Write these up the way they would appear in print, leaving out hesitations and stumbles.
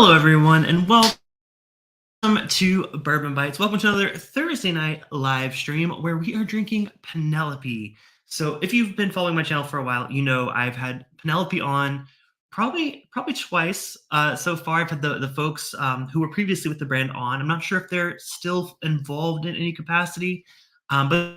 Hello, everyone, and welcome to Bourbon Bites. Welcome to another Thursday night live stream where we are drinking Penelope. So, if you've been following my channel for a while, you know I've had Penelope on probably twice so far. I've had the folks who were previously with the brand on. I'm not sure if they're still involved in any capacity, but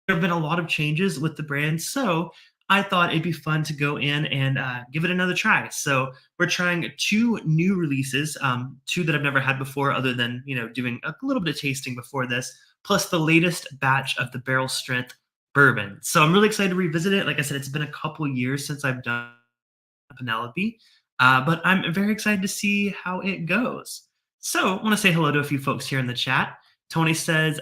there have been a lot of changes with the brand. So I thought it'd be fun to go in and give it another try. So we're trying two new releases, two that I've never had before, other than doing a little bit of tasting before this, plus the latest batch of the barrel strength bourbon. So I'm really excited to revisit it. Like I said, it's been a couple years since I've done Penelope, but I'm very excited to see how it goes. So I want to say hello to a few folks here in the chat. Tony says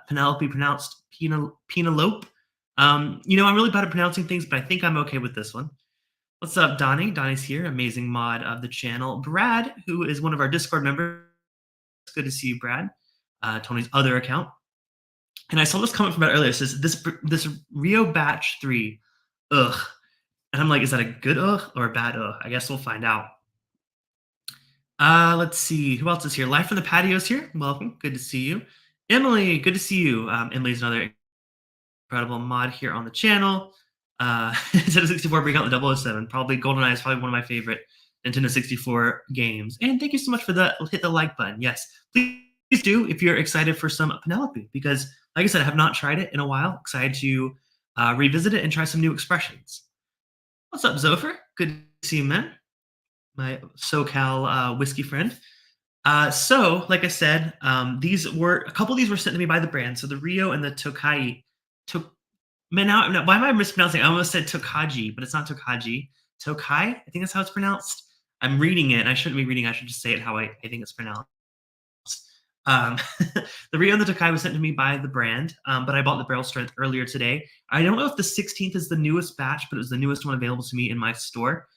Penelope pronounced Penelope. I'm really bad at pronouncing things, but I think I'm okay with this one. What's up, Donnie? Donnie's here, amazing mod of the channel. Brad, who is one of our Discord members. It's good to see you, Brad. Tony's other account. And I saw this comment from about earlier. It says, this Rio Batch 3, ugh. And I'm like, is that a good ugh or a bad ugh? I guess we'll find out. Let's see. Who else is here? Life from the Patio's here. Welcome. Good to see you. Emily, good to see you. Emily's another incredible mod here on the channel. Instead of 64, bring out the 007. Probably GoldenEye is probably one of my favorite Nintendo 64 games. And thank you so much for the hit the like button. Yes, please do if you're excited for some Penelope, because like I said, I have not tried it in a while. Excited to revisit it and try some new expressions. What's up, Zopher? Good to see you, man. My SoCal whiskey friend. So, like I said, a couple of these were sent to me by the brand. So the Rio and the Tokai. Now, why am I mispronouncing? I almost said Tokaji, but it's not Tokaji. Tokai? I think that's how it's pronounced. I'm reading it. I shouldn't be reading. I should just say it how I think it's pronounced. The Rio and the Tokai was sent to me by the brand, but I bought the barrel strength earlier today. I don't know if the 16th is the newest batch, but it was the newest one available to me in my store.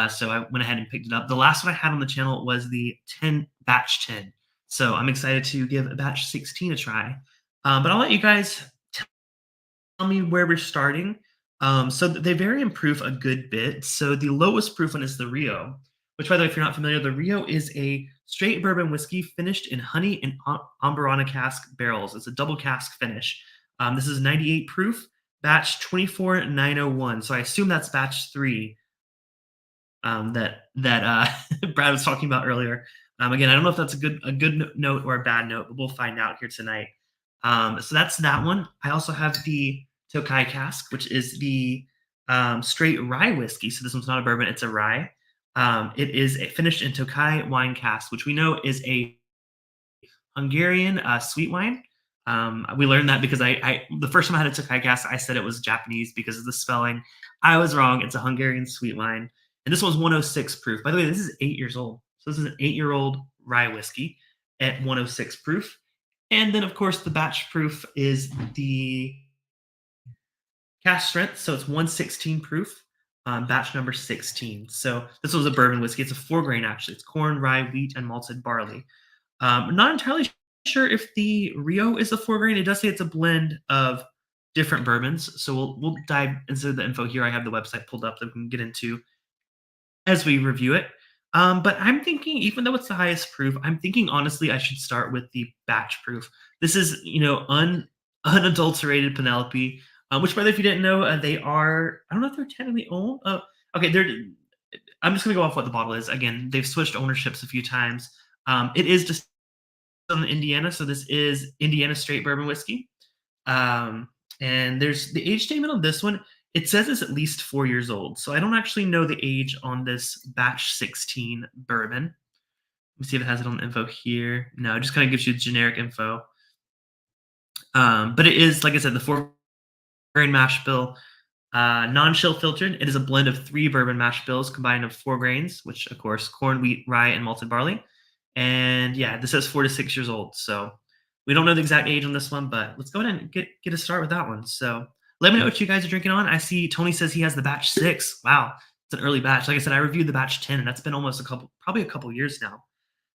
So I went ahead and picked it up. The last one I had on the channel was the batch 10. So I'm excited to give a batch 16 a try. But I'll let you guys tell me where we're starting. So they vary in proof a good bit. So the lowest proof one is the Rio, which, by the way, if you're not familiar, the Rio is a straight bourbon whiskey finished in honey and Amburana cask barrels. It's a double cask finish. This is 98 proof, batch 24901. So I assume that's batch 3 that Brad was talking about earlier. Again, I don't know if that's a good note or a bad note, but we'll find out here tonight. So that's that one. I also have the Tokai Cask, which is the straight rye whiskey. So this one's not a bourbon, it's a rye. It is finished in Tokai wine cask, which we know is a Hungarian sweet wine. We learned that because the first time I had a Tokai Cask, I said it was Japanese because of the spelling. I was wrong. It's a Hungarian sweet wine. And this one's 106 proof. By the way, this is 8 years old. So this is an 8-year-old rye whiskey at 106 proof. And then, of course, the batch proof is the cask strength. So it's 116 proof, batch number 16. So this was a bourbon whiskey. It's a 4-grain, actually. It's corn, rye, wheat, and malted barley. Not entirely sure if the Rio is a 4-grain. It does say it's a blend of different bourbons. So we'll dive into the info here. I have the website pulled up that we can get into as we review it. But I'm thinking, even though it's the highest proof, I'm thinking honestly I should start with the batch proof. This is, unadulterated Penelope, which, by the way, if you didn't know, they are, I don't know if they're technically owned. Okay, I'm just going to go off what the bottle is. Again, they've switched ownerships a few times. It is just in Indiana, so this is Indiana straight bourbon whiskey. And there's the age statement on this one. It says it's at least 4 years old. So I don't actually know the age on this batch 16 bourbon. Let me see if it has it on the info here. No, it just kind of gives you generic info. But it is, like I said, the 4-grain mash bill, non-chill filtered. It is a blend of 3 bourbon mash bills combined of 4 grains, which, of course, corn, wheat, rye, and malted barley. And yeah, this says 4 to 6 years old. So we don't know the exact age on this one, but let's go ahead and get a start with that one. So let me know what you guys are drinking on. I see Tony says he has the batch 6. Wow, it's an early batch. Like I said, I reviewed the batch 10, and that's been almost probably a couple years now.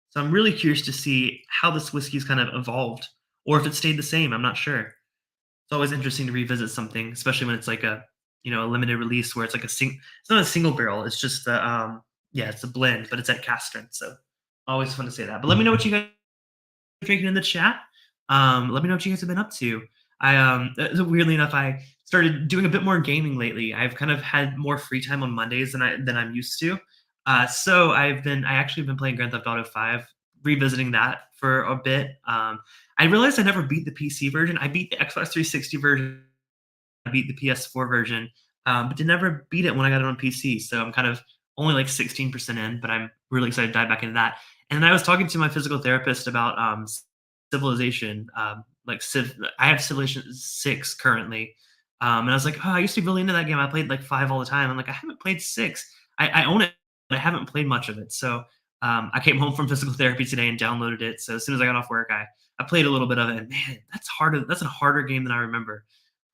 So I'm really curious to see how this whiskey's kind of evolved, or if it stayed the same. I'm not sure. It's always interesting to revisit something, especially when it's like a limited release where it's like it's not a single barrel. It's just it's a blend, but it's at cask strength. So Always fun to say that. But let me know what you guys are drinking in the chat. Let me know what you guys have been up to. Weirdly enough, I started doing a bit more gaming lately. I've kind of had more free time on Mondays than I'm used to. So I actually been playing Grand Theft Auto 5, revisiting that for a bit. I realized I never beat the PC version. I beat the Xbox 360 version. I beat the PS4 version, but did never beat it when I got it on PC. So I'm kind of only like 16% in, but I'm really excited to dive back into that. And then I was talking to my physical therapist about Civilization. I have Civilization 6 currently. And I was like, oh, I used to be really into that game. I played like 5 all the time. I'm like, I haven't played 6. I own it, but I haven't played much of it. So I came home from physical therapy today and downloaded it. So as soon as I got off work, I played a little bit of it. And man, that's harder. That's a harder game than I remember.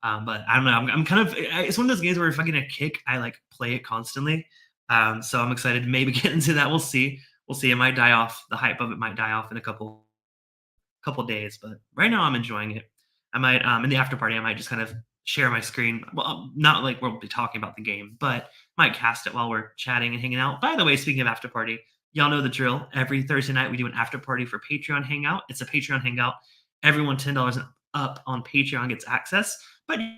But I don't know. I'm kind of. It's one of those games where if I get a kick, I like play it constantly. So I'm excited to maybe get into that. We'll see. We'll see. It might die off. The hype of it might die off in a couple days. But right now, I'm enjoying it. I might in the after party. I might just kind of share my screen. Well, not like we'll be talking about the game, but might cast it while we're chatting and hanging out. By the way, speaking of after party, y'all know the drill. Every Thursday night, we do an after party for Patreon Hangout. It's a Patreon Hangout. Everyone $10 and up on Patreon gets access. But you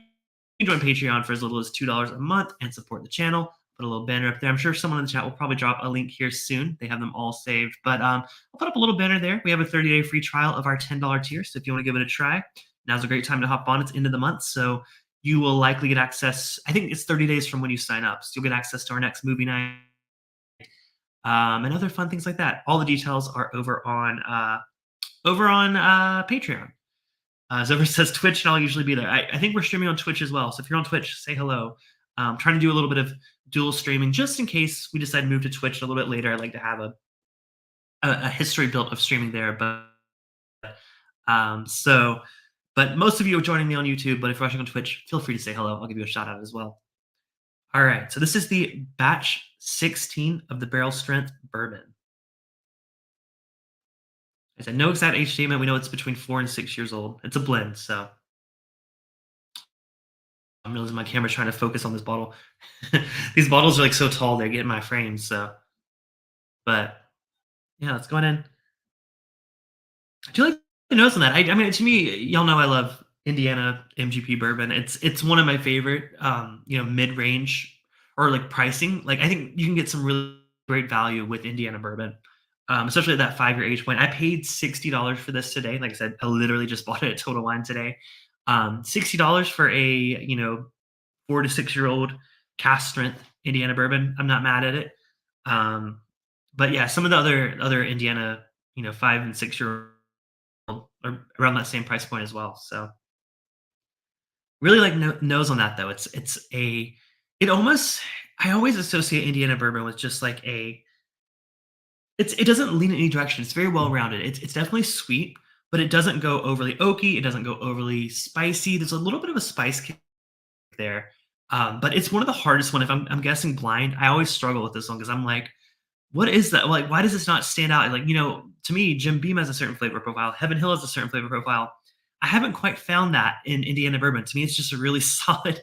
can join Patreon for as little as $2 a month and support the channel. Put a little banner up there. I'm sure someone in the chat will probably drop a link here soon. They have them all saved. But I'll put up a little banner there. We have a 30-day free trial of our $10 tier. So if you want to give it a try, now's a great time to hop on. It's end of the month. So you will likely get access. I think it's 30 days from when you sign up. So you'll get access to our next movie night and other fun things like that. All the details are over on Patreon. Zover says Twitch, and I'll usually be there. I think we're streaming on Twitch as well. So if you're on Twitch, say hello. Trying to do a little bit of dual streaming just in case we decide to move to Twitch a little bit later. I'd like to have a history built of streaming there. But most of you are joining me on YouTube. But if you're watching on Twitch, feel free to say hello. I'll give you a shout out as well. All right. So this is the batch 16 of the Barrel Strength Bourbon. I said no exact age statement. We know it's between 4 and 6 years old. It's a blend, so I'm realizing my camera's trying to focus on this bottle. These bottles are like so tall, they get in my frame. So, but yeah, let's go ahead and. I do like the nose on that. I mean, to me, y'all know I love Indiana MGP bourbon. It's one of my favorite, mid range or like pricing. Like I think you can get some really great value with Indiana bourbon. Especially at that 5-year age point. I paid $60 for this today. Like I said, I literally just bought it at Total Wine today. $60 for a 4 to 6-year-old cask strength Indiana bourbon. I'm not mad at it. But yeah, some of the other Indiana 5 and 6-year-old are around that same price point as well. So really like nose on that though. I always associate Indiana bourbon with just like it doesn't lean in any direction. It's very well rounded. It's definitely sweet, but it doesn't go overly oaky. It doesn't go overly spicy. There's a little bit of a spice kick there, but it's one of the hardest one. If I'm guessing blind, I always struggle with this one because I'm like, what is that? Like, why does this not stand out? Like, to me, Jim Beam has a certain flavor profile. Heaven Hill has a certain flavor profile. I haven't quite found that in Indiana bourbon. To me, it's just a really solid,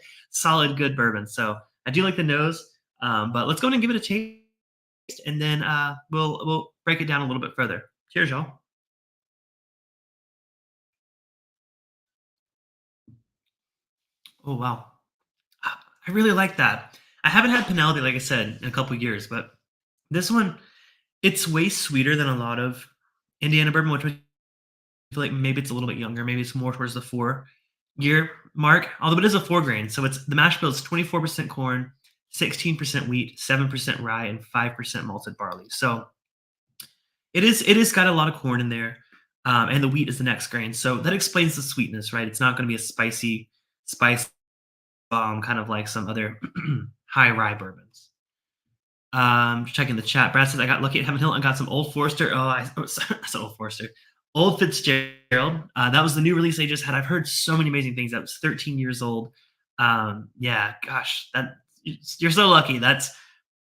good bourbon. So I do like the nose, but let's go ahead and give it a taste. And then we'll break it down a little bit further. Cheers, y'all. Oh wow, I really like that. I haven't had Penelope, like I said, in a couple years, but this one, it's way sweeter than a lot of Indiana bourbon, which I feel like maybe it's a little bit younger. Maybe it's more towards the 4-year mark, although it is a 4-grain. So it's the mash bill is 24% corn, 16% wheat, 7% rye, and 5% malted barley. So it is got a lot of corn in there, and the wheat is the next grain. So that explains the sweetness, right? It's not going to be a spice bomb, kind of like some other high rye bourbons. Checking the chat. Brad says I got lucky at Heaven Hill and got some Old Forester. I said Old Forester. Old Fitzgerald. That was the new release they just had. I've heard so many amazing things. That was 13 years old. Yeah, gosh, you're so lucky. That's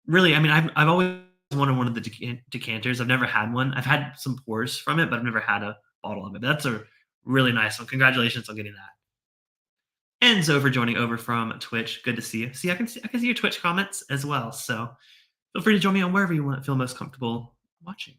really. I mean, I've always wanted one of the decanters. I've never had one. I've had some pours from it, but I've never had a bottle of it. But that's a really nice one. Congratulations on getting that. And so for joining over from Twitch, good to see you. See, I can see your Twitch comments as well. So feel free to join me on wherever you feel most comfortable watching.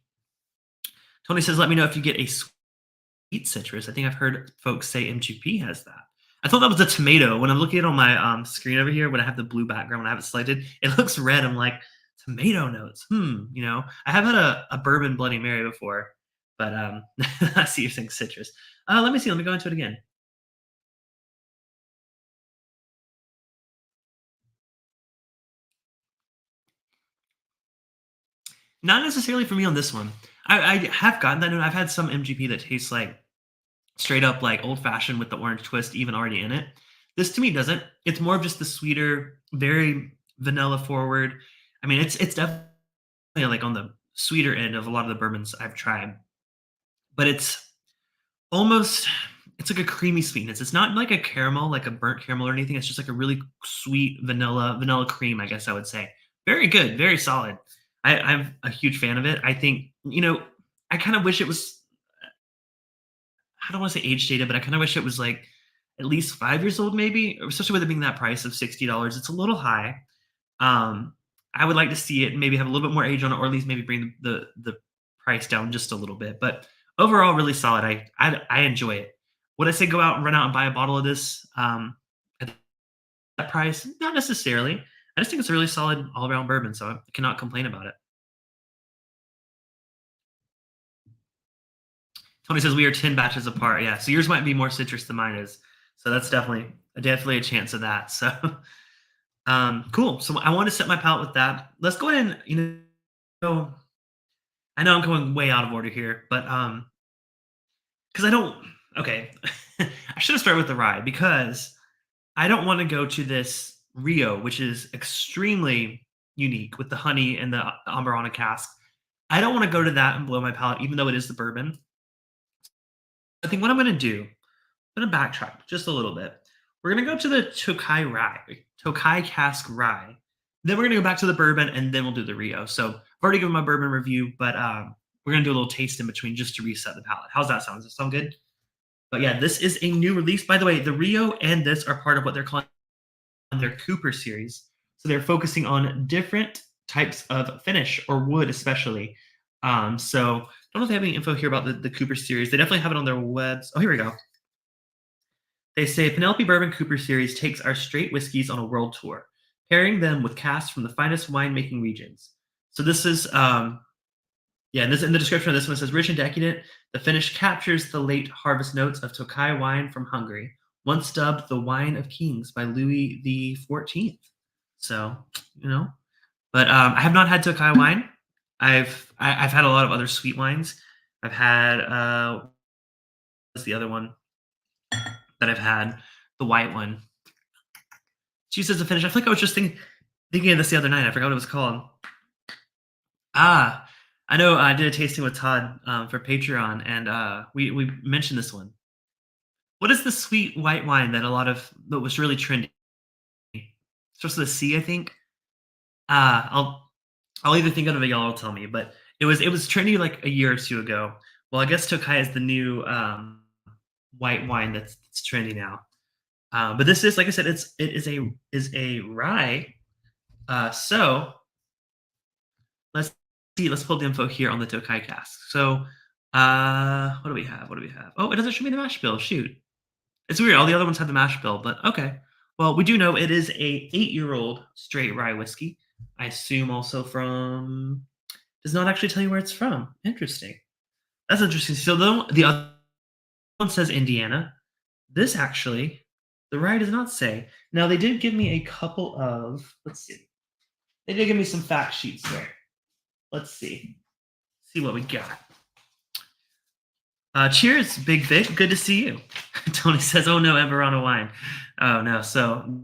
Tony says, "Let me know if you get a sweet citrus." I think I've heard folks say MGP has that. I thought that was a tomato. When I'm looking at it on my screen over here, when I have the blue background, when I have it selected, it looks red. I'm like, tomato notes. I have had a bourbon Bloody Mary before, but I see you're saying citrus. Let me see. Let me go into it again. Not necessarily for me on this one. I have gotten that note. I've had some MGP that tastes like straight up like old fashioned with the orange twist even already in it. This to me doesn't. It's more of just the sweeter, very vanilla forward. I mean, it's definitely like on the sweeter end of a lot of the bourbons I've tried, but almost it's like a creamy sweetness. It's not like a caramel, like a burnt caramel or anything. It's just like a really sweet vanilla cream, I guess I would say. Very good, very solid. I'm a huge fan of it. I think, I kind of wish it was, I don't want to say age dated, but I kind of wish it was like at least 5 years old, maybe, especially with it being that price of $60. It's a little high. Um, I would like to see it maybe have a little bit more age on it, or at least maybe bring the price down just a little bit. But overall, really solid. I enjoy it. Would I say go out and run out and buy a bottle of this at that price? Not necessarily. I just think it's a really solid all around bourbon, so I cannot complain about it. Tony says we are 10 batches apart. Yeah, so yours might be more citrus than mine is. So that's definitely a chance of that. So cool. So I want to set my palate with that. Let's go ahead and know, I know I'm going way out of order here, but because I don't. Okay, I should have started with the rye because I don't want to go to this Rio, which is extremely unique with the honey and the Amber cask. I don't want to go to that and blow my palate, even though it is the bourbon. I think what I'm going to do, I'm going to backtrack just a little bit. We're going to go to the Tokai Cask Rye. Then we're going to go back to the bourbon, and then we'll do the Rio. So I've already given my bourbon review, but we're going to do a little taste in between just to reset the palate. How's that sound? Does that sound good? But yeah, this is a new release. By the way, the Rio and this are part of what they're calling their Cooper series. So they're focusing on different types of finish or wood, especially. So I don't know if they have any info here about the Cooper series. They definitely have it on their webs. Oh, here we go. They say Penelope Bourbon Cooper series takes our straight whiskeys on a world tour, pairing them with casks from the finest winemaking regions. So this is yeah, in the description of this one, it says rich and decadent. The finish captures the late harvest notes of Tokai wine from Hungary, once dubbed the wine of kings by Louis the 14th. So, but I have not had Tokai wine. I've had a lot of other sweet wines. I've had what's the other one that I've had? The white one. She says the finish. I feel like I was just thinking of this the other night. I forgot what it was called. I know I did a tasting with Todd for Patreon, and we mentioned this one. What is the sweet white wine that was really trendy? Starts with a C, I think. I'll either think of it, y'all will tell me. But it was trendy like a year or two ago. Well, I guess Tokai is the new white wine that's trendy now. But this is, like I said, it is a rye. So let's see. Let's pull the info here on the Tokai cask. So what do we have? Oh, it doesn't show me the mash bill. Shoot, it's weird. All the other ones have the mash bill, but okay. Well, we do know it is a 8-year-old straight rye whiskey. I assume also does not actually tell you where it's from. Interesting. That's interesting. So the other one says Indiana. This actually, the rye does not say. Now they did give me a couple of, let's see. They did give me some fact sheets there. Let's see. See what we got. Cheers, Big Vic. Good to see you. Tony says, "Oh no, Emberana wine." Oh no. So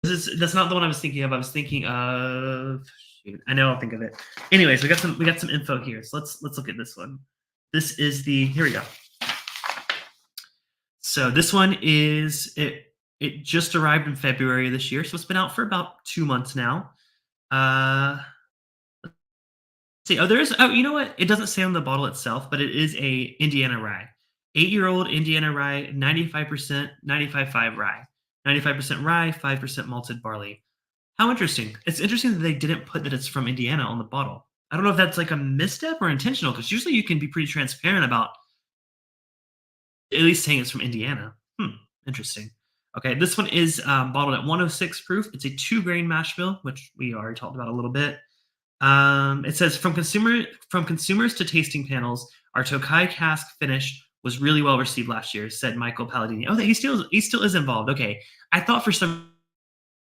that's not the one I was thinking of. I was thinking of. Shoot, I know I'll think of it. Anyways, we got some info here. So let's look at this one. This is here we go. So this one is it. It just arrived in February of this year, so it's been out for about 2 months now. See, you know what? It doesn't say on the bottle itself, but it is a Indiana rye. 8-year-old Indiana rye, 95%, 95.5 rye. 95% rye, 5% malted barley. How interesting. It's interesting that they didn't put that it's from Indiana on the bottle. I don't know if that's like a misstep or intentional because usually you can be pretty transparent about at least saying it's from Indiana. Interesting. Okay, this one is bottled at 106 proof. It's a 2 grain mash bill, which we already talked about a little bit. It says from consumers to tasting panels, our Tokai cask finish was really well received last year, said Michael Palladini. Oh, he still is involved. Okay, I thought for some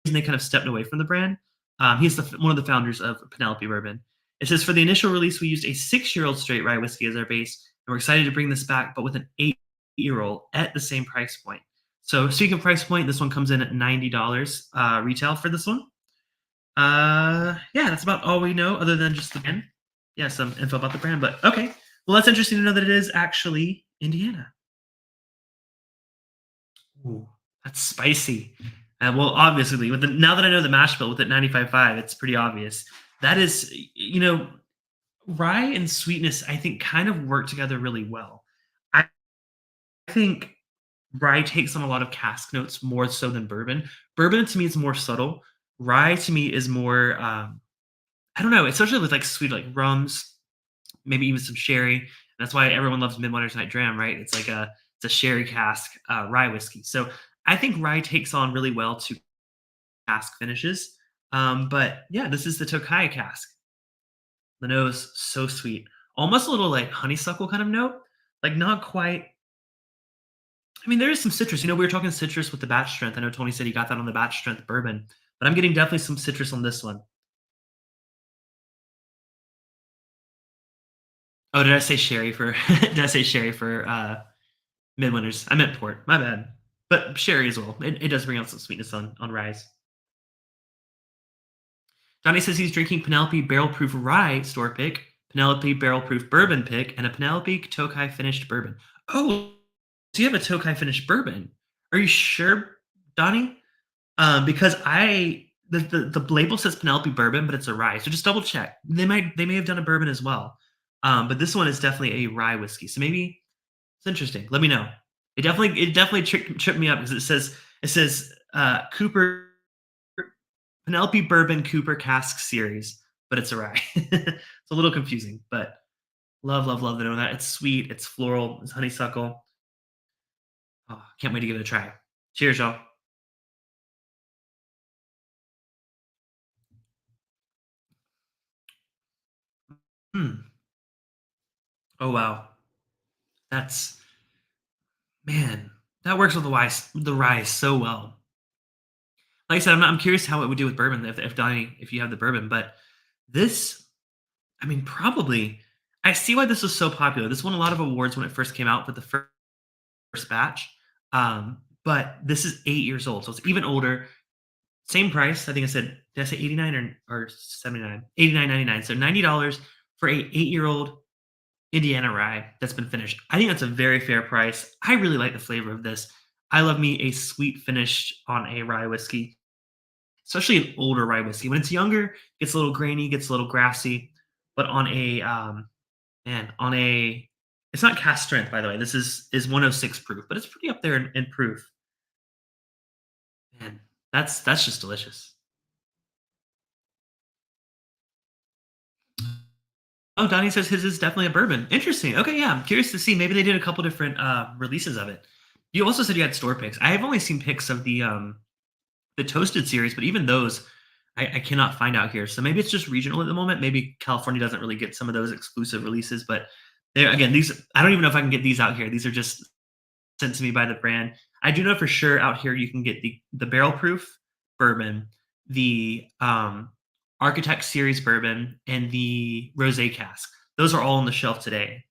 reason they kind of stepped away from the brand. He's one of the founders of Penelope Bourbon. It says for the initial release, we used a 6-year-old straight rye whiskey as our base, and we're excited to bring this back, but with an 8-year-old at the same price point. So speaking of price point, this one comes in at $90 retail for this one. Yeah, that's about all we know other than just the brand. Yeah, some info about the brand, but okay. Well, that's interesting to know that it is actually Indiana. Ooh, that's spicy. Well, obviously, now that I know the mash bill with it 95.5, it's pretty obvious. That is, rye and sweetness, I think, kind of work together really well. I think rye takes on a lot of cask notes more so than bourbon. Bourbon to me is more subtle. Rye to me is more, I don't know, especially with like sweet like rums, maybe even some sherry. And that's why everyone loves Midwinter's Night Dram, right? It's a sherry cask rye whiskey. So I think rye takes on really well to cask finishes. But yeah, this is the Tokai cask. The nose so sweet, almost a little like honeysuckle kind of note, like not quite. I mean, there is some citrus. We were talking citrus with the batch strength. I know Tony said he got that on the batch strength bourbon, but I'm getting definitely some citrus on this one. Oh, did I say sherry for? Did I say sherry for midwinters? I meant port. My bad. But sherry as well. It does bring out some sweetness on rise. Johnny says he's drinking Penelope Barrel Proof Rye store pick, Penelope Barrel Proof Bourbon pick, and a Penelope Tokai finished bourbon. Oh, so you have a Tokai finished bourbon? Are you sure, Donnie? Because the label says Penelope Bourbon, but it's a rye. So just double check. They may have done a bourbon as well. But this one is definitely a rye whiskey. So maybe it's interesting. Let me know. It definitely tripped me up because it says Cooper Penelope Bourbon Cooper Cask Series, but it's a rye. It's a little confusing, but love, love, love to know that. It's sweet, it's floral, it's honeysuckle. Oh, can't wait to give it a try. Cheers, y'all. Hmm. Oh wow, that's man, that works with the rye so well. Like I said, I'm curious how it would do with bourbon if Donnie, if you have the bourbon, but this, I mean, probably. I see why this was so popular. This won a lot of awards when it first came out with the first batch. But this is 8 years old, so it's even older. Same price. I think I said, did I say 89 or 79? 89.99. So $90 for a 8-year-old Indiana rye that's been finished. I think that's a very fair price. I really like the flavor of this. I love me a sweet finish on a rye whiskey, especially an older rye whiskey. When it's younger, it gets a little grainy, gets a little grassy. But on a man, on a it's not cast strength, by the way. This is 106 proof, but it's pretty up there in proof. Man, that's just delicious. Oh, Donnie says his is definitely a bourbon. Interesting. Okay, yeah, I'm curious to see. Maybe they did a couple different releases of it. You also said you had store picks. I have only seen pics of the toasted series, but even those I cannot find out here. So maybe it's just regional at the moment. Maybe California doesn't really get some of those exclusive releases, but there again, these I don't even know if I can get these out here. These are just sent to me by the brand. I do know for sure out here you can get the barrel proof bourbon, the Architect Series bourbon, and the Rosé cask. Those are all on the shelf today.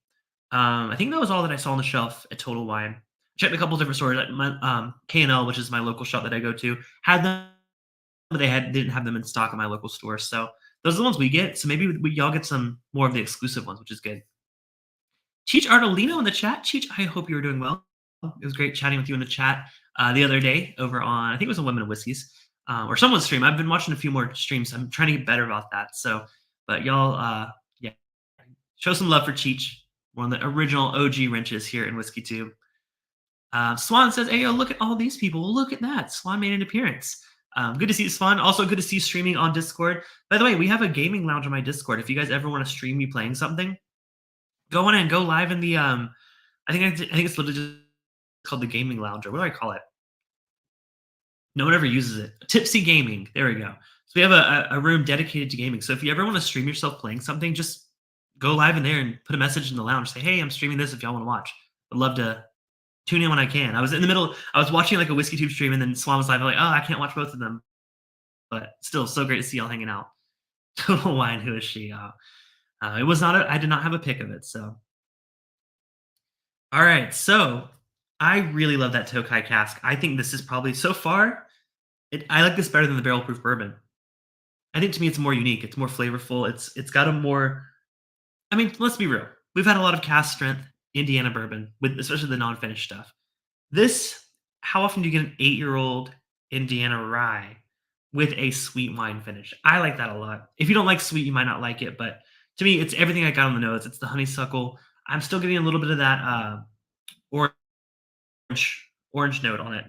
I think that was all that I saw on the shelf at Total Wine. Checked a couple different stores. Like my K&L, which is my local shop that I go to, had them, but didn't have them in stock at my local store. So those are the ones we get. So maybe y'all get some more of the exclusive ones, which is good. Cheech Artolino in the chat. Cheech, I hope you were doing well. It was great chatting with you in the chat the other day over on, I think it was on Women of Whiskeys or someone's stream. I've been watching a few more streams. I'm trying to get better about that. So, but y'all, yeah, show some love for Cheech, one of the original OG wrenches here in Whiskey Tube. Swan says, hey, yo, look at all these people. Look at that. Swan made an appearance. Good to see you, Spawn. Also, good to see you streaming on Discord. By the way, we have a gaming lounge on my Discord. If you guys ever want to stream me playing something, go on and go live in the I think it's literally just called the gaming lounge, or what do I call it? No one ever uses it. Tipsy Gaming. There we go. So we have a room dedicated to gaming. So if you ever want to stream yourself playing something, just go live in there and put a message in the lounge. Say, hey, I'm streaming this if y'all want to watch. I'd love to tune in when I can. I was in the middle. I was watching like a whiskey tube stream, and then Swan was live. I'm like, oh, I can't watch both of them, but still, so great to see y'all hanging out. Total wine. Who is she? It was not. I did not have a pick of it. So, all right. So, I really love that Tokai cask. I think this is probably so far. I like this better than the barrel proof bourbon. I think to me it's more unique. It's more flavorful. It's got a more. I mean, let's be real. We've had a lot of cask strength Indiana bourbon with especially the non-finished stuff. This, how often do you get an 8-year-old Indiana rye with a sweet wine finish? I like that a lot. If you don't like sweet, you might not like it, but to me, it's everything I got on the nose. It's the honeysuckle. I'm still getting a little bit of that orange note on it.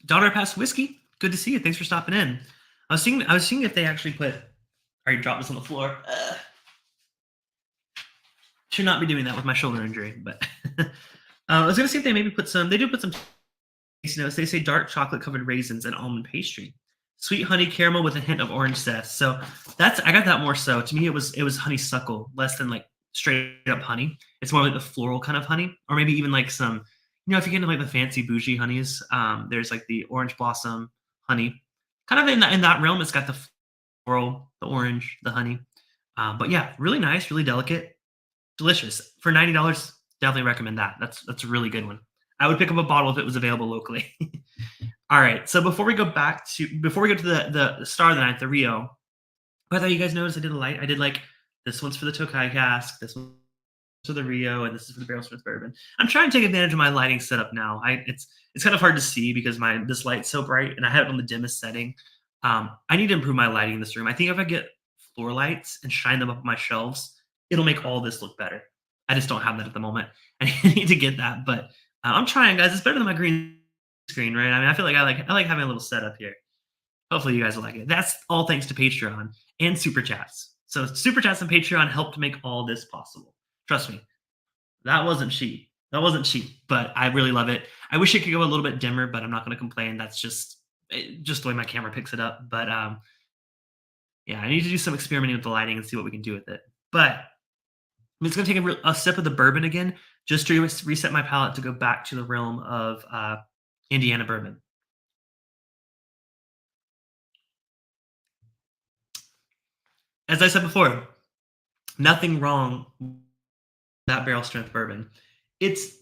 Daughter Pass Whiskey, good to see you. Thanks for stopping in. I was seeing if they actually put. All right, drop this on the floor. Should not be doing that with my shoulder injury, but I was gonna see if they maybe put some. They do put some notes. They say dark chocolate covered raisins and almond pastry, sweet honey caramel with a hint of orange zest. So I got that more so. To me, it was honeysuckle, less than like straight up honey. It's more like the floral kind of honey, or maybe even like some. If you get into like the fancy bougie honeys, there's like the orange blossom honey, kind of in that realm. It's got the floral, the orange, the honey. But yeah, really nice, really delicate, delicious. For $90, definitely recommend that. That's a really good one. I would pick up a bottle if it was available locally. All right, so before we go to the star of the night, the Rio. By the way, you guys noticed I did a light. I did like this one's for the Tokai cask, this one's for the Rio, and this is for the barrel strength bourbon. I'm trying to take advantage of my lighting setup now. It's kind of hard to see because this light's so bright, and I have it on the dimmest setting. I need to improve my lighting in this room. I think if I get floor lights and shine them up on my shelves, it'll make all this look better. I just don't have that at the moment. I need to get that, but I'm trying, guys. It's better than my green screen, right? I mean, I feel like I like having a little setup here. Hopefully, you guys will like it. That's all thanks to Patreon and Super Chats. So Super Chats and Patreon helped make all this possible. Trust me, that wasn't cheap. But I really love it. I wish it could go a little bit dimmer, but I'm not going to complain. That's just the way my camera picks it up. But yeah, I need to do some experimenting with the lighting and see what we can do with it. But I'm just going to take a sip of the bourbon again, just to reset my palate to go back to the realm of Indiana bourbon. As I said before, nothing wrong with that barrel strength bourbon. It's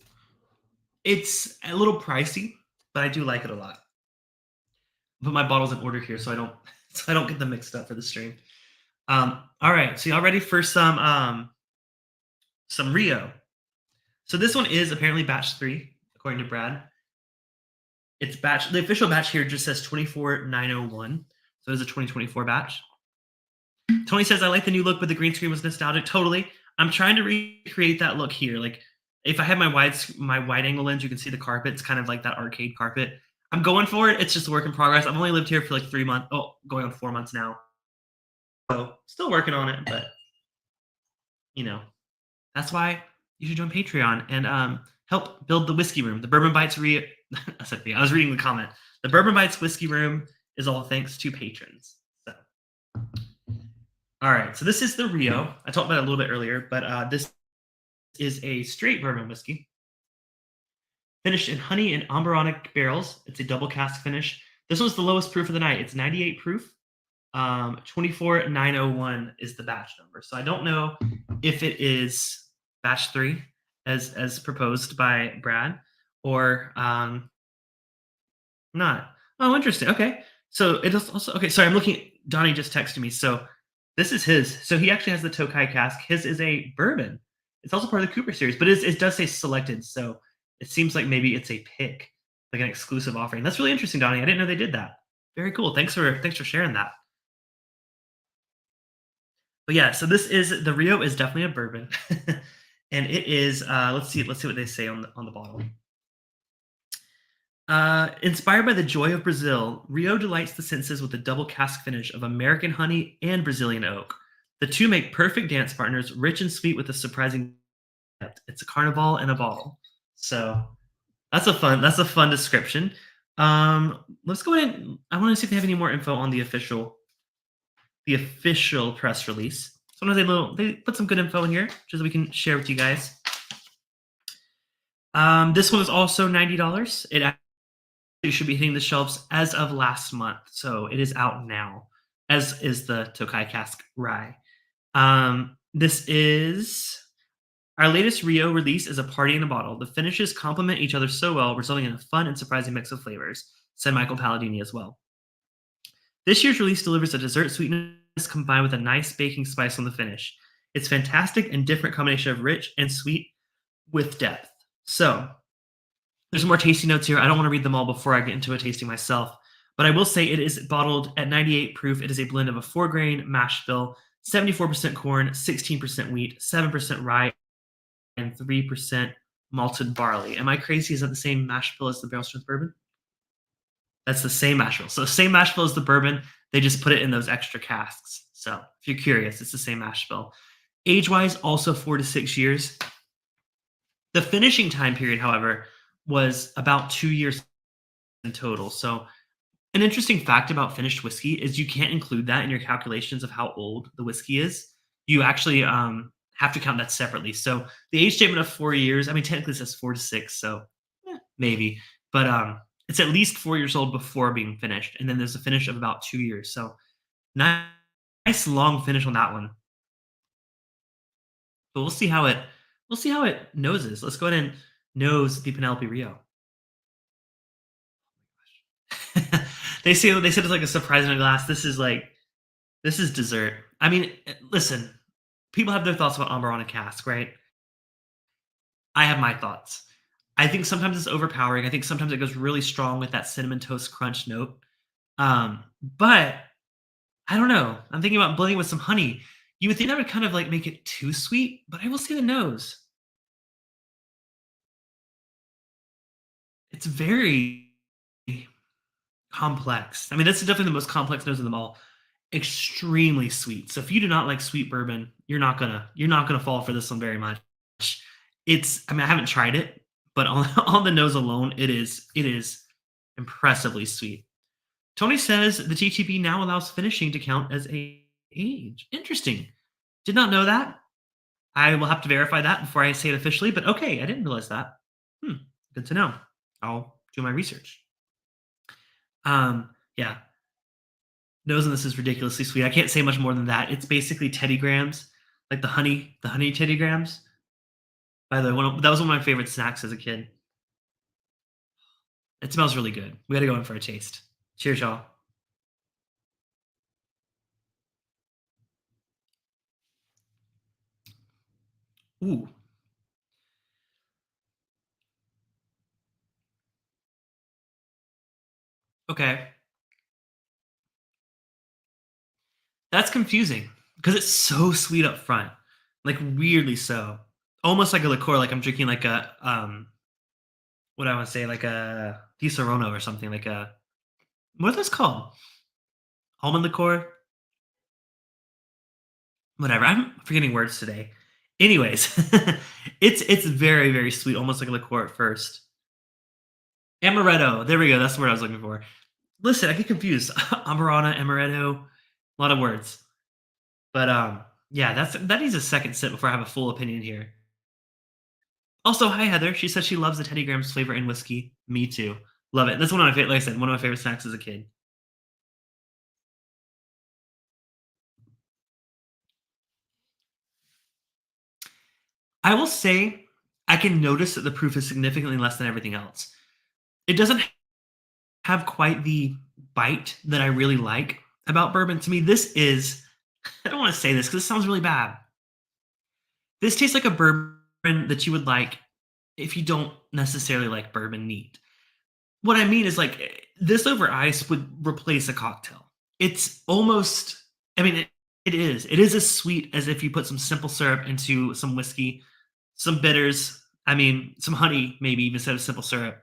a little pricey, but I do like it a lot. Put my bottles in order here so I don't get them mixed up for the stream. All right, so y'all ready for some Rio? So this one is apparently batch 3, according to Brad. It's batch. The official batch here just says 24901, so it's a 2024 batch. Tony says I like the new look, but the green screen was nostalgic. Totally. I'm trying to recreate that look here. Like if I had my wide angle lens, you can see the carpet. It's kind of like that arcade carpet. I'm going for it. It's just a work in progress. I've only lived here for like 3 months. Oh, going on 4 months now. So still working on it, but that's why you should join Patreon and help build the whiskey room. The Bourbon Bites I was reading the comment. The Bourbon Bites whiskey room is all thanks to patrons. So, all right. So this is the Rio. I talked about it a little bit earlier, but this is a straight bourbon whiskey finished in honey and amberonic barrels. It's a double cask finish. This was the lowest proof of the night. It's 98 proof. 24901 is the batch number. So I don't know if it is batch 3 as proposed by Brad or not. Oh, interesting. Okay. So it is also okay. Sorry, I'm looking. Donnie just texted me. So this is his. So he actually has the Tokai cask. His is a bourbon. It's also part of the Cooper series, but it does say selected. So it seems like maybe it's a pick, like an exclusive offering. That's really interesting, Donnie. I didn't know they did that. Very cool. Thanks for sharing that. But yeah, so the Rio is definitely a bourbon, and it is. Let's see what they say on the bottle. Inspired by the joy of Brazil, Rio delights the senses with a double cask finish of American honey and Brazilian oak. The two make perfect dance partners, rich and sweet with a surprising depth. It's a carnival in a bottle. So that's a fun description. Let's go ahead. I want to see if they have any more info on the official press release. Sometimes they put some good info in here, just so we can share with you guys. This one is also $90. It actually should be hitting the shelves as of last month, so it is out now, as is the Tokai Cask Rye. This is our latest Rio release is a party in a bottle. The finishes complement each other so well, resulting in a fun and surprising mix of flavors, said Michael Palladini as well. This year's release delivers a dessert sweetness combined with a nice baking spice on the finish. It's fantastic and different combination of rich and sweet with depth. So, there's more tasting notes here. I don't want to read them all before I get into a tasting myself, but I will say it is bottled at 98 proof. It is a blend of a 4-grain mash bill, 74% corn, 16% wheat, 7% rye, and 3% malted barley. Am I crazy? Is that the same mash bill as the barrel strength bourbon? That's the same mash bill. So the same mash bill as the bourbon. They just put it in those extra casks. So if you're curious, it's the same mash bill. Age-wise, also 4 to 6 years. The finishing time period, however, was about 2 years in total. So an interesting fact about finished whiskey is you can't include that in your calculations of how old the whiskey is. You actually have to count that separately. So the age statement of 4 years, I mean, technically it says 4 to 6, so maybe. But it's at least 4 years old before being finished. And then there's a finish of about 2 years. So nice long finish on that one. But we'll see how it noses. Let's go ahead and nose the Penelope Rio. They said it's like a surprise in a glass. This is dessert. I mean, listen, people have their thoughts about Amber on a cask, right? I have my thoughts. I think sometimes it's overpowering. I think sometimes it goes really strong with that cinnamon toast crunch note. But I don't know. I'm thinking about blending with some honey. You would think that would kind of like make it too sweet, but I will say the nose. It's very complex. I mean, that's definitely the most complex nose of them all. Extremely sweet. So if you do not like sweet bourbon, you're not gonna fall for this one very much. I mean, I haven't tried it, but on on the nose alone, it is impressively sweet. Tony says the TTP now allows finishing to count as a age. Interesting. Did not know that. I will have to verify that before I say it officially, but okay, I didn't realize that. Hmm, good to know. I'll do my research. Yeah, nose on this is ridiculously sweet. I can't say much more than that. It's basically Teddy Grahams, like the honey Teddy Grahams. By the way, that was one of my favorite snacks as a kid. It smells really good. We got to go in for a taste. Cheers, y'all. Ooh, okay. That's confusing because it's so sweet up front, like weirdly so. Almost like a liqueur, like I'm drinking like a what do I want to say, like a Di Serono or something, like a what are those called? Almond liqueur, whatever. I'm forgetting words today. Anyways, it's very very sweet, almost like a liqueur at first. Amaretto, there we go. That's the word I was looking for. Listen, I get confused. Amarana, amaretto, a lot of words. But yeah, that needs a second sip before I have a full opinion here. Also, hi Heather. She says she loves the Teddy Grahams flavor in whiskey. Me too. Love it. That's one of my favorite. Like I said, one of my favorite snacks as a kid. I will say I can notice that the proof is significantly less than everything else. It doesn't have quite the bite that I really like about bourbon. To me, this is. I don't want to say this because it sounds really bad. This tastes like a bourbon that you would like if you don't necessarily like bourbon neat. What I mean is this over ice would replace a cocktail. It's almost I mean, it is. It is as sweet as if you put some simple syrup into some whiskey, some bitters, I mean, some honey maybe even instead of simple syrup.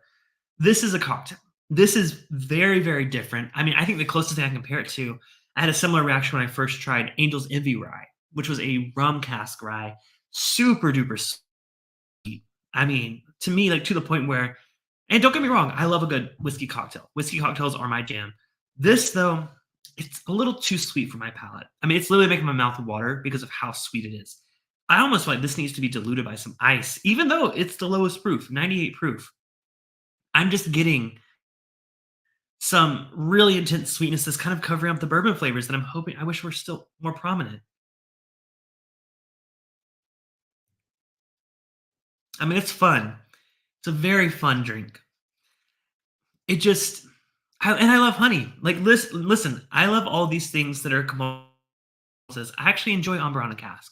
This is a cocktail. This is very, very different. I mean, I think the closest thing I can compare it to, I had a similar reaction when I first tried Angel's Envy Rye, which was a rum cask rye, super duper sweet. I mean, to me, like to the point where, and don't get me wrong, I love a good whiskey cocktail. Whiskey cocktails are my jam. This, though, it's a little too sweet for my palate. I mean, it's literally making my mouth water because of how sweet it is. I almost feel like this needs to be diluted by some ice, even though it's the lowest proof, 98 proof. I'm just getting some really intense sweetness that's kind of covering up the bourbon flavors that I'm hoping I wish were still more prominent. I mean, it's fun. It's a very fun drink. It just and I love honey. Like listen, I love all these things that are commodities. I actually enjoy Amber on a cask.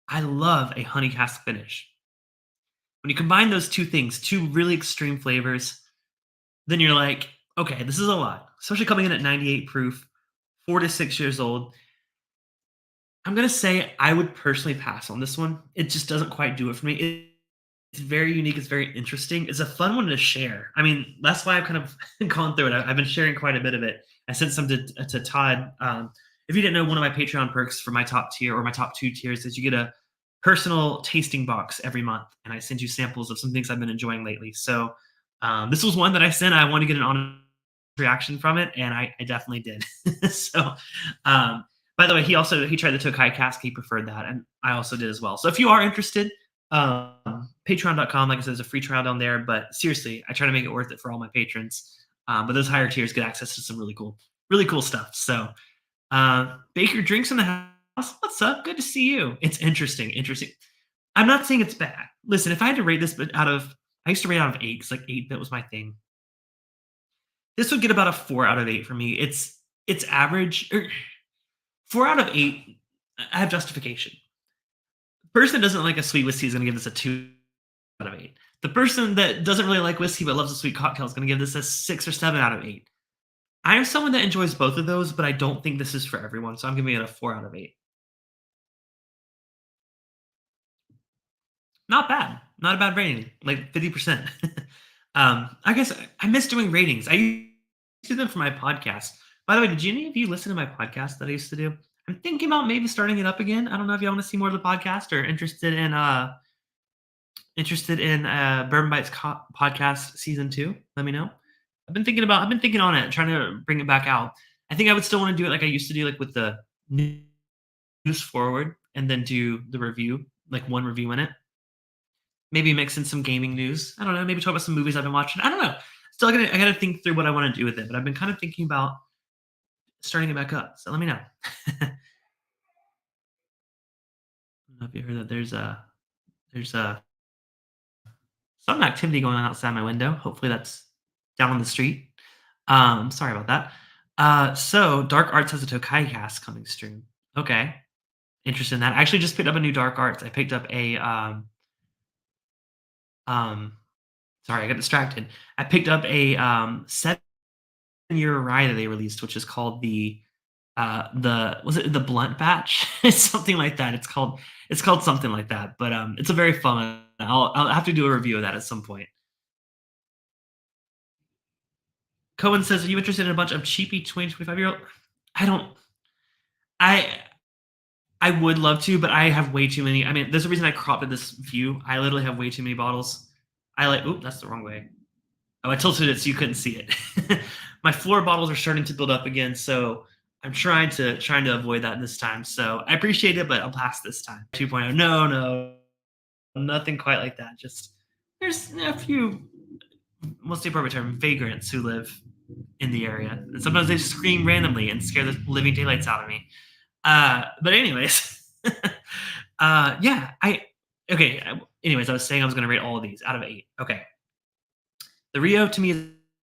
I love a honey cask finish. When you combine those two things, two really extreme flavors, then you're like, okay, this is a lot. Especially coming in at 98 proof, 4 to 6 years old. I'm gonna say I would personally pass on this one. It just doesn't quite do it for me. It's very unique. It's very interesting. It's a fun one to share. I mean, that's why I've kind of gone through it. I've been sharing quite a bit of it. I sent some to Todd. If you didn't know, one of my Patreon perks for my top tier or my top two tiers is you get a personal tasting box every month, and I send you samples of some things I've been enjoying lately. So this was one that I sent. I wanted to get an honest reaction from it, and I definitely did. So, by the way, he tried the Tokai Cask. He preferred that, and I also did as well. So if you are interested, patreon.com, like I said, there's a free trial down there. But seriously, I try to make it worth it for all my patrons. But those higher tiers get access to some really cool stuff. So, Baker Drinks in the house. What's up? Good to see you. It's interesting. I'm not saying it's bad. Listen, if I had to rate this I used to rate out of eight because like 8-bit was my thing. This would get about a 4 out of 8 for me. It's average. 4 out of 8. I have justification. The person that doesn't like a sweet whiskey is going to give this a 2 out of 8. The person that doesn't really like whiskey but loves a sweet cocktail is going to give this a 6 or 7 out of 8. I am someone that enjoys both of those, but I don't think this is for everyone, so I'm giving it a 4 out of 8. Not bad. Not a bad rating. Like 50%. I guess I miss doing ratings. I used to do them for my podcast. By the way, did any of you listen to my podcast that I used to do? I'm thinking about maybe starting it up again. I don't know if you want to see more of the podcast or interested in Bourbon Bites podcast season 2. Let me know. I've been thinking on it, trying to bring it back out. I think I would still want to do it like I used to do, like with the news forward, and then do the review, like one review in it. Maybe mix in some gaming news. I don't know. Maybe talk about some movies I've been watching. I don't know. I gotta think through what I want to do with it. But I've been kind of thinking about starting it back up. So let me know. I don't know if you heard that. There's some activity going on outside my window. Hopefully that's down on the street. Sorry about that. So Dark Arts has a Tokai Cast coming soon. Okay, interested in that. I actually just picked up a new Dark Arts. I picked up a um sorry, I got distracted. I picked up a 7-year rye that they released, which is called the was it the Blunt Batch? It's something like that. It's called something like that. But it's a very fun one. I'll have to do a review of that at some point. Cohen says, "Are you interested in a bunch of cheapy 20 to 25-year-old?" I don't. I I would love to, but I have way too many. I mean, there's a reason I cropped this view. I literally have way too many bottles. I like. Oop, that's the wrong way. Oh, I tilted it so you couldn't see it. My floor bottles are starting to build up again, so I'm trying to avoid that this time. So I appreciate it, but I'll pass this time. 2.0. No, nothing quite like that. Just there's a few, what's the appropriate term, vagrants who live in the area, and sometimes they scream randomly and scare the living daylights out of me. But anyways, yeah, I okay. Anyways, I was saying I was going to rate all of these out of 8. Okay, the Rio to me is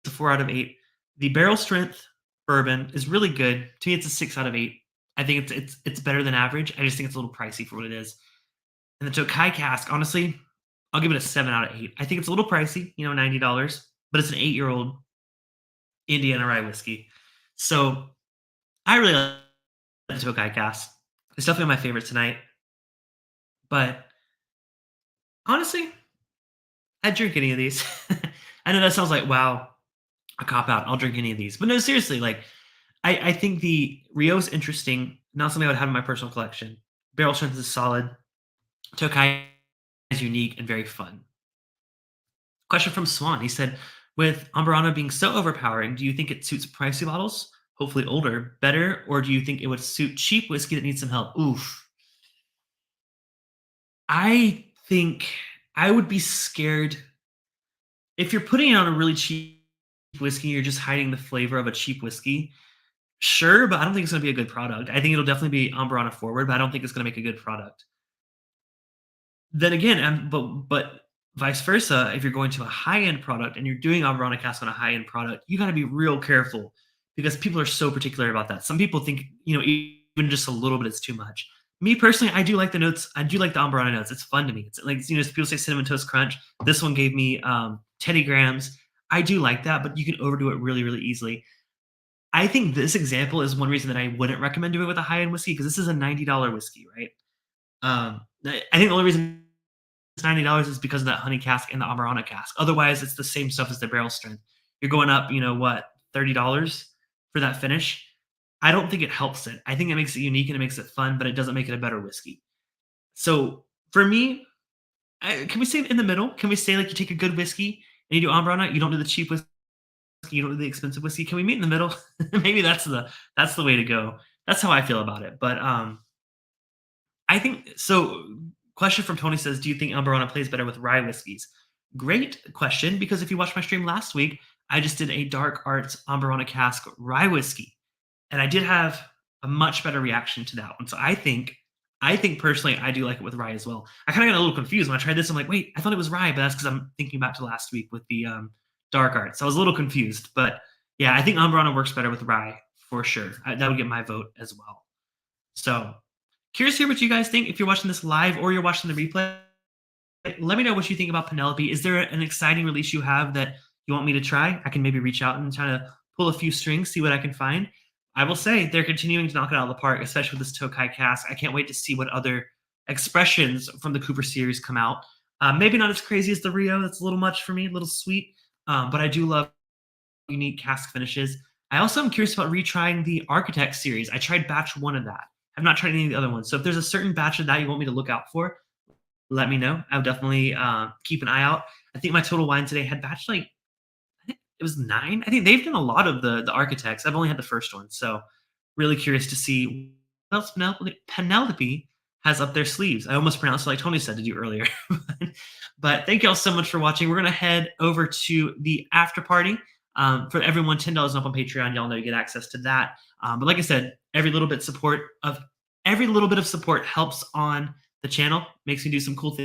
a 4 out of 8. The barrel strength bourbon is really good. To me, it's a 6 out of 8. I think it's better than average. I just think it's a little pricey for what it is. And the Tokai Cask, honestly, I'll give it a 7 out of 8. I think it's a little pricey, $90, but it's an 8-year-old Indiana rye whiskey. So I really like the Tokai Cask. It's definitely my favorite tonight. But honestly, I'd drink any of these. I know that sounds like, wow, a cop out. I'll drink any of these. But no, seriously, like I think the Rio is interesting. Not something I would have in my personal collection. Barrel strength is solid. Tokai is unique and very fun. Question from Swan. He said, with Amburano being so overpowering, do you think it suits pricey bottles, hopefully older, better, or do you think it would suit cheap whiskey that needs some help? Oof. I think I would be scared if you're putting it on a really cheap whiskey, you're just hiding the flavor of a cheap whiskey. Sure, but I don't think it's gonna be a good product. I think it'll definitely be Amburana forward, but I don't think it's gonna make a good product. Then again, but vice versa, if you're going to a high-end product and you're doing Amburana Cask on a high-end product, you gotta be real careful because people are so particular about that. Some people think, even just a little bit is too much. Me personally, I do like the notes. I do like the Amburana notes. It's fun to me. It's like, people say cinnamon toast crunch. This one gave me 10 grams. I do like that, but you can overdo it really, really easily. I think this example is one reason that I wouldn't recommend doing it with a high-end whiskey because this is a $90 whiskey, right? I think the only reason it's $90 is because of that honey cask and the Amarana cask. Otherwise, it's the same stuff as the barrel strength. You're going up, what, $30 for that finish? I don't think it helps it. I think it makes it unique and it makes it fun, but it doesn't make it a better whiskey. So for me, can we say in the middle? Can we say like you take a good whiskey and you do Ambrana, you don't do the cheap whiskey, you don't do the expensive whiskey? Can we meet in the middle? Maybe that's the way to go. That's how I feel about it. But I think so. Question from Tony says, "Do you think Amburana plays better with rye whiskeys?" Great question, because if you watched my stream last week, I just did a Dark Arts Amburana Cask rye whiskey, and I did have a much better reaction to that one. So I think personally, I do like it with rye as well. I kind of got a little confused when I tried this. I'm like, wait, I thought it was rye, but that's because I'm thinking back to last week with the Dark Arts. So I was a little confused, but yeah, I think Amburana works better with rye for sure. That would get my vote as well. So curious to hear what you guys think. If you're watching this live or you're watching the replay, let me know what you think about Penelope. Is there an exciting release you have that you want me to try? I can maybe reach out and try to pull a few strings, see what I can find. I will say they're continuing to knock it out of the park, especially with this Tokai Cask. I can't wait to see what other expressions from the Cooper series come out. Maybe not as crazy as the Rio. That's a little much for me, a little sweet. But I do love unique cask finishes. I also am curious about retrying the Architect series. I tried batch 1 of that. I've not tried any of the other ones. So if there's a certain batch of that you want me to look out for, let me know. I'll definitely keep an eye out. I think my total wine today had batch I think it was 9. I think they've done a lot of the Architects. I've only had the first one. So really curious to see what else Penelope has up their sleeves. I almost pronounced it like Tony said to do earlier. But thank you all so much for watching. We're going to head over to the after party. For everyone, $10 up on Patreon. Y'all know you get access to that. But like I said, every little bit of support helps on the channel, makes me do some cool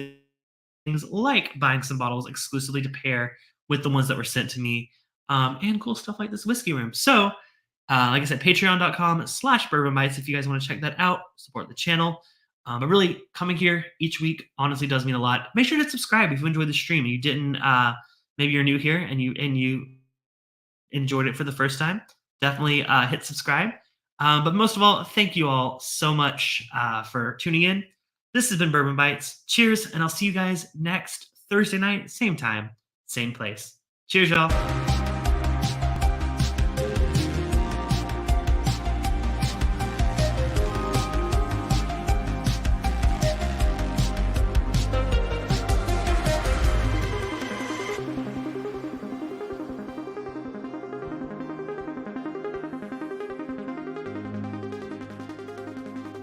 things like buying some bottles exclusively to pair with the ones that were sent to me, and cool stuff like this whiskey room. So, like I said, patreon.com/bourbon bites if you guys want to check that out, support the channel. But really, coming here each week honestly does mean a lot. Make sure to subscribe if you enjoyed the stream and you didn't. Maybe you're new here and you enjoyed it for the first time. Definitely hit subscribe. But most of all, thank you all so much for tuning in. This has been Bourbon Bites. Cheers, and I'll see you guys next Thursday night, same time, same place. Cheers, y'all.